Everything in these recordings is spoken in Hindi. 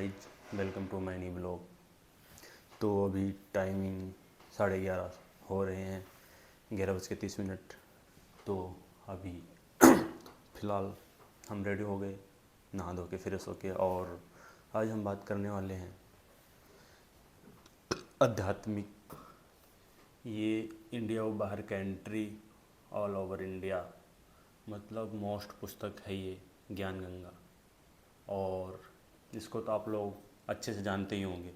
Guys, welcome to my new blog. तो अभी टाइमिंग 11:30 हो रहे हैं, 11:30। तो अभी फ़िलहाल हम रेडी हो गए, नहा धो के फ्रेश हो के, और आज हम बात करने वाले हैं आध्यात्मिक। ये इंडिया और बाहर कंट्री, ऑल ओवर इंडिया, मतलब मोस्ट पुस्तक है ये ज्ञान गंगा। और इसको तो आप लोग अच्छे से जानते ही होंगे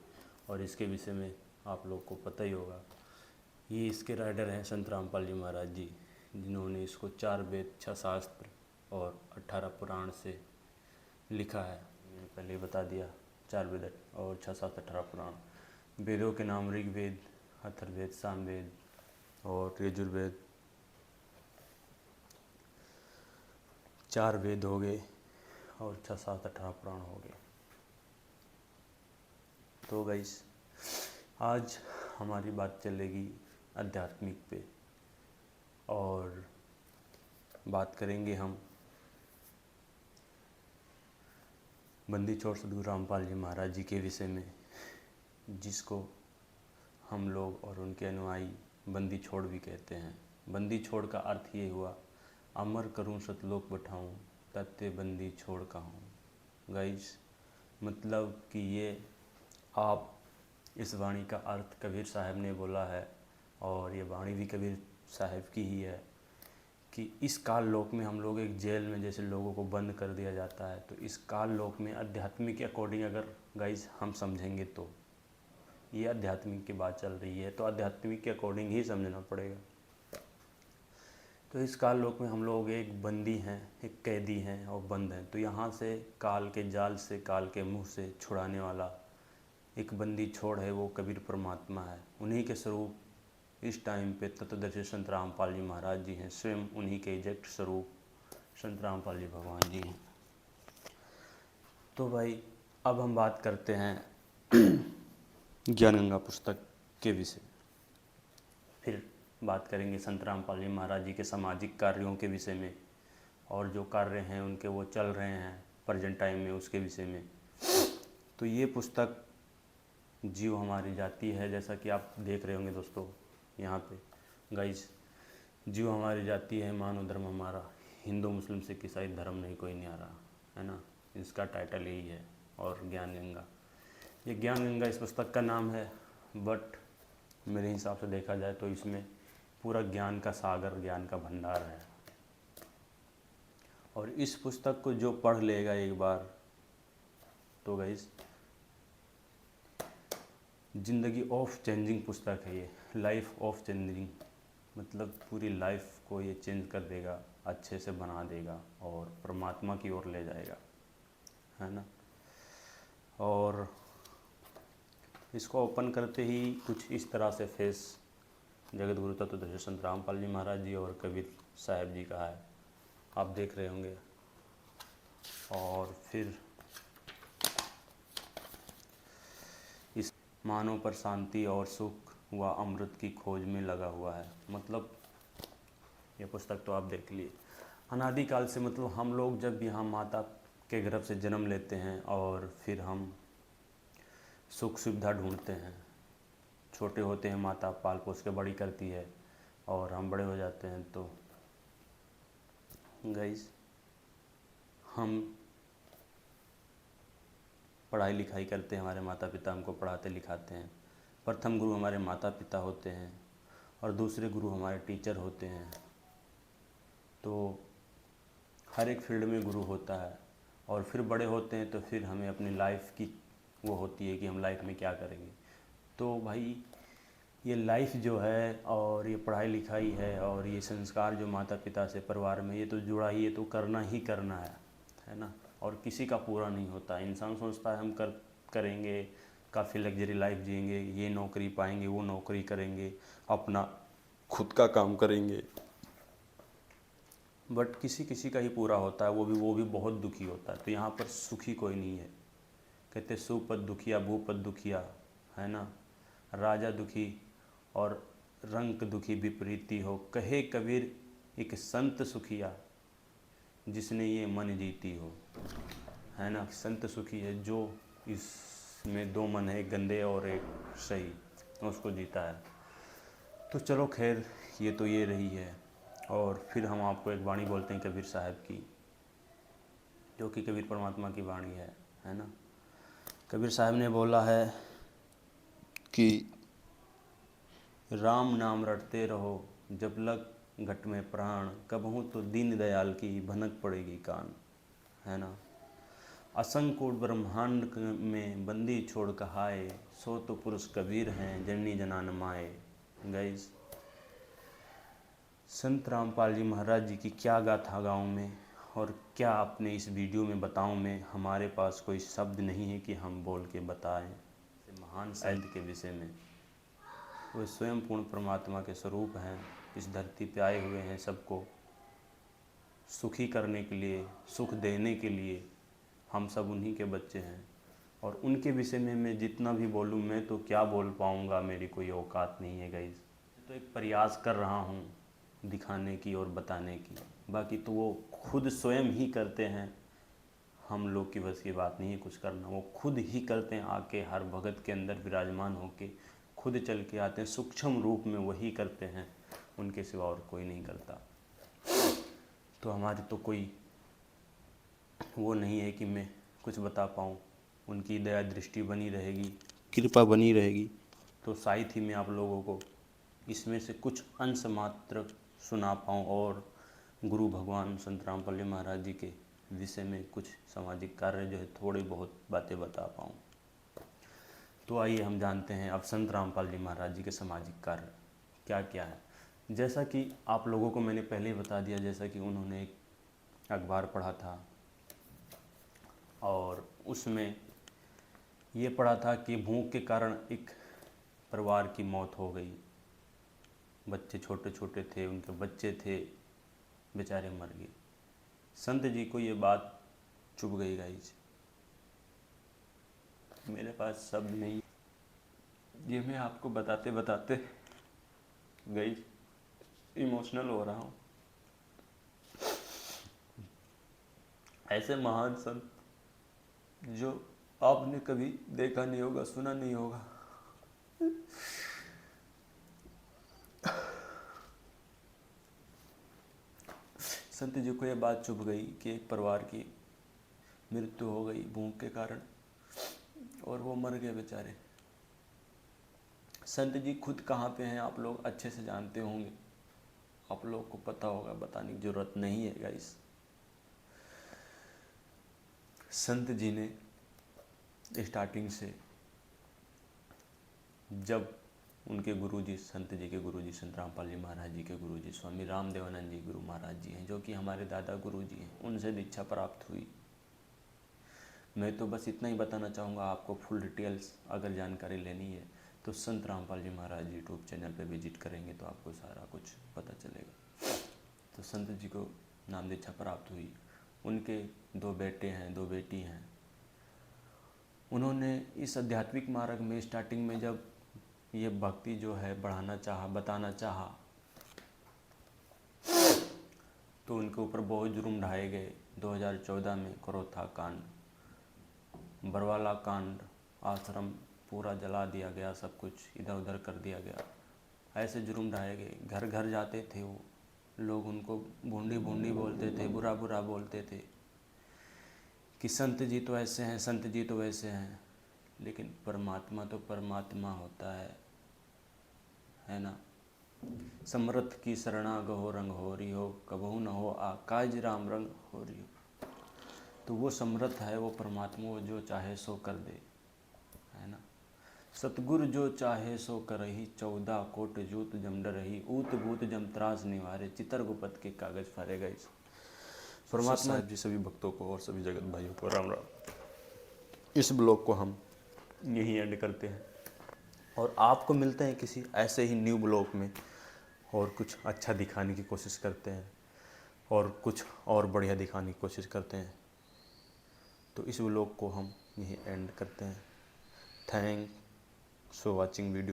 और इसके विषय में आप लोग को पता ही होगा। ये इसके राइटर हैं संत रामपाल जी महाराज जी, जिन्होंने इसको 4 वेद, 6 शास्त्र और 18 पुराण से लिखा है। मैंने पहले ही बता दिया, 4 वेद और 6 शास्त्र, 18 पुराण। वेदों के नाम ऋग्वेद, अथर्ववेद, सामवेद और यजुर्वेद। 4 वेद हो गए और 6 शास्त्र, 18 पुराण हो गए। तो गाइस, आज हमारी बात चलेगी आध्यात्मिक पे, और बात करेंगे हम बंदी छोड़ सद्गुरु रामपाल जी महाराज जी के विषय में, जिसको हम लोग और उनके अनुयायी बंदी छोड़ भी कहते हैं। बंदी छोड़ का अर्थ ये हुआ, अमर करूं सतलोक बैठाऊं, तत्ते बंदी छोड़ कहूँ। गाइस, मतलब कि ये आप इस वाणी का अर्थ कबीर साहब ने बोला है, और ये वाणी भी कबीर साहब की ही है, कि इस काल लोक में हम लोग एक जेल में जैसे लोगों को बंद कर दिया जाता है, तो इस काल लोक में आध्यात्मिक के अकॉर्डिंग अगर गाइस हम समझेंगे तो ये आध्यात्मिक की बात चल रही है, तो आध्यात्मिक के अकॉर्डिंग ही समझना पड़ेगा। तो इस काल लोक में हम लोग एक बंदी हैं, एक कैदी हैं और बंद हैं। तो यहाँ से काल के जाल से, काल के मुँह से छुड़ाने वाला एक बंदी छोड़ है, वो कबीर परमात्मा है। उन्हीं के स्वरूप इस टाइम पे तत्वदर्शी संत रामपाल जी महाराज जी हैं, स्वयं उन्हीं के एग्जैक्ट स्वरूप संत रामपाल जी भगवान जी हैं। तो भाई, अब हम बात करते हैं ज्ञान गंगा पुस्तक के विषय। फिर बात करेंगे संत रामपाल जी महाराज जी के सामाजिक कार्यों के विषय में, और जो कार्य हैं उनके वो चल रहे हैं प्रेजेंट टाइम में, उसके विषय में। तो ये पुस्तक जीव हमारी जाति है, जैसा कि आप देख रहे होंगे दोस्तों यहाँ पे। गाइस, जीव हमारी जाति है, मानव धर्म हमारा, हिंदू मुस्लिम सिख ईसाई धर्म नहीं कोई नहीं आ रहा है ना। इसका टाइटल यही है। और ज्ञान गंगा, ये ज्ञान गंगा इस पुस्तक का नाम है, बट मेरे हिसाब से देखा जाए तो इसमें पूरा ज्ञान का सागर, ज्ञान का भंडार है। और इस पुस्तक को जो पढ़ लेगा एक बार, तो गाइस ज़िंदगी ऑफ चेंजिंग पुस्तक है ये, लाइफ ऑफ चेंजिंग, मतलब पूरी लाइफ को ये चेंज कर देगा, अच्छे से बना देगा और परमात्मा की ओर ले जाएगा, है ना। और इसको ओपन करते ही कुछ इस तरह से फेस जगत गुरु तत्वदर्शी संत रामपाल जी महाराज जी और कबीर साहब जी का है, आप देख रहे होंगे। और फिर इस मानव पर शांति और सुख व अमृत की खोज में लगा हुआ है। मतलब ये पुस्तक तो आप देख लिए, अनादिकाल से, मतलब हम लोग जब यहाँ माता के गर्भ से जन्म लेते हैं और फिर हम सुख सुविधा ढूंढते हैं, छोटे होते हैं माता पाल पोस के बड़ी करती है, और हम बड़े हो जाते हैं तो गाइस हम पढ़ाई लिखाई करते हैं, हमारे माता पिता हमको पढ़ाते लिखाते हैं। प्रथम गुरु हमारे माता पिता होते हैं और दूसरे गुरु हमारे टीचर होते हैं। तो हर एक फील्ड में गुरु होता है, और फिर बड़े होते हैं तो फिर हमें अपनी लाइफ की वो होती है कि हम लाइफ में क्या करेंगे। तो भाई, ये लाइफ जो है और ये पढ़ाई लिखाई है और ये संस्कार जो माता पिता से, परिवार में, ये तो जुड़ा ही, ये तो करना ही करना है ना। और किसी का पूरा नहीं होता। इंसान सोचता है हम करेंगे, काफ़ी लग्जरी लाइफ जिएंगे, ये नौकरी पाएंगे, वो नौकरी करेंगे, अपना खुद का काम करेंगे, बट किसी किसी का ही पूरा होता है, वो भी बहुत दुखी होता है। तो यहाँ पर सुखी कोई नहीं है। कहते सुपद दुखिया भूपद दुखिया, है ना। राजा दुखी और रंक दुखी विपरीती हो, कहे कबीर एक संत सुखिया, जिसने ये मन जीती हो, है ना। संत सुखी है जो इसमें दो मन है, एक गंदे और एक सही, उसको जीता है। तो चलो खैर, ये तो ये रही है। और फिर हम आपको एक वाणी बोलते हैं कबीर साहब की, जो कि कबीर परमात्मा की वाणी है ना। कबीर साहब ने बोला है कि राम नाम रटते रहो जब लग घट में प्राण, कबहू तो दीन दयाल की भनक पड़ेगी कान, है ना। असंकोट ब्रह्मांड में बंदी छोड़ कहाए, सो तो पुरुष कबीर हैं जननी जनान माए। गाइस, संत रामपाल जी महाराज जी की क्या गाथा गाऊँ मैं, और क्या अपने इस वीडियो में बताऊँ मैं। हमारे पास कोई शब्द नहीं है कि हम बोल के बताएं महान संत के विषय में। वे स्वयं पूर्ण परमात्मा के स्वरूप हैं, इस धरती पे आए हुए हैं सबको सुखी करने के लिए, सुख देने के लिए। हम सब उन्हीं के बच्चे हैं, और उनके विषय में मैं जितना भी बोलूँ, मैं तो क्या बोल पाऊँगा, मेरी कोई औकात नहीं है गाइस। तो एक प्रयास कर रहा हूँ दिखाने की और बताने की, बाकी तो वो खुद स्वयं ही करते हैं। हम लोग की बस की बात नहीं है कुछ करना, वो खुद ही करते हैं। आके हर भगत के अंदर विराजमान होके खुद चल के आते हैं, सूक्ष्म रूप में वही करते हैं, उनके सिवा और कोई नहीं करता। तो हमारी तो कोई वो नहीं है कि मैं कुछ बता पाऊँ। उनकी दया दृष्टि बनी रहेगी, कृपा बनी रहेगी, तो शायद ही मैं आप लोगों को इसमें से कुछ अंश मात्र सुना पाऊँ, और गुरु भगवान संत रामपाल जी महाराज जी के विषय में कुछ सामाजिक कार्य जो है थोड़ी बहुत बातें बता पाऊँ। तो आइए हम जानते हैं अब संत रामपाल जी महाराज जी के सामाजिक कार्य क्या क्या है। जैसा कि आप लोगों को मैंने पहले ही बता दिया, जैसा कि उन्होंने एक अखबार पढ़ा था, और उसमें ये पढ़ा था कि भूख के कारण एक परिवार की मौत हो गई। बच्चे छोटे छोटे थे, उनके बच्चे थे, बेचारे मर गए। संत जी को ये बात चुभ गई गाइज। मेरे पास शब्द नहीं, ये मैं आपको बताते बताते गाइज इमोशनल हो रहा हूँ। ऐसे महान संत जो आपने कभी देखा नहीं होगा, सुना नहीं होगा, संत जी को यह बात चुभ गई कि एक परिवार की मृत्यु हो गई भूख के कारण, और वो मर गए बेचारे। संत जी खुद कहाँ पे हैं आप लोग अच्छे से जानते होंगे, आप लोग को पता होगा, बताने की जरूरत नहीं है गाइस। संत जी ने स्टार्टिंग से, जब उनके गुरुजी, संत जी के गुरुजी संत रामपाल जी महाराज जी के गुरुजी स्वामी रामदेवानंद जी गुरु महाराज जी हैं, जो कि हमारे दादा गुरुजी हैं, उनसे दीक्षा प्राप्त हुई। मैं तो बस इतना ही बताना चाहूँगा आपको। फुल डिटेल्स अगर जानकारी लेनी है तो संत रामपाल जी महाराज यूट्यूब चैनल पे विजिट करेंगे तो आपको सारा कुछ पता चलेगा। तो संत जी को नाम दीक्षा प्राप्त हुई। उनके 2 बेटे हैं, 2 बेटी हैं। उन्होंने इस आध्यात्मिक मार्ग में स्टार्टिंग में जब ये भक्ति जो है बढ़ाना चाहा, बताना चाहा, तो उनके ऊपर बहुत जुर्म ढाए गए। 2014 में करोथा कांड, बरवाला कांड, आश्रम पूरा जला दिया गया, सब कुछ इधर उधर कर दिया गया। ऐसे जुर्म ढाए गए। घर घर जाते थे वो लोग, उनको भूंडी भूंडी बोलते थे, बुरा बुरा बोलते थे कि संत जी तो ऐसे हैं, संत जी तो वैसे हैं। लेकिन परमात्मा तो परमात्मा होता है ना। समर्थ की शरणा गहो रंग हो रही हो, कबहू न हो आकाज राम रंग हो रही हो। तो वो समर्थ है, वो परमात्मा, वो जो चाहे सो कर दे, है ना। सतगुरु जो चाहे सो करही, 14 कोट जूत जम डरही, ऊत भूत जम त्रास निवारे, चितर गुपत के कागज फाड़ेगा। इस परमात्मा साहब जी सभी भक्तों को और सभी जगत भाइयों को राम राम। इस ब्लॉग को हम यहीं एंड करते हैं, और आपको मिलते हैं किसी ऐसे ही न्यू ब्लॉग में, और कुछ अच्छा दिखाने की कोशिश करते हैं, और कुछ और बढ़िया दिखाने की कोशिश करते हैं। तो इस ब्लॉग को हम यहीं एंड करते हैं। Thanks for watching video.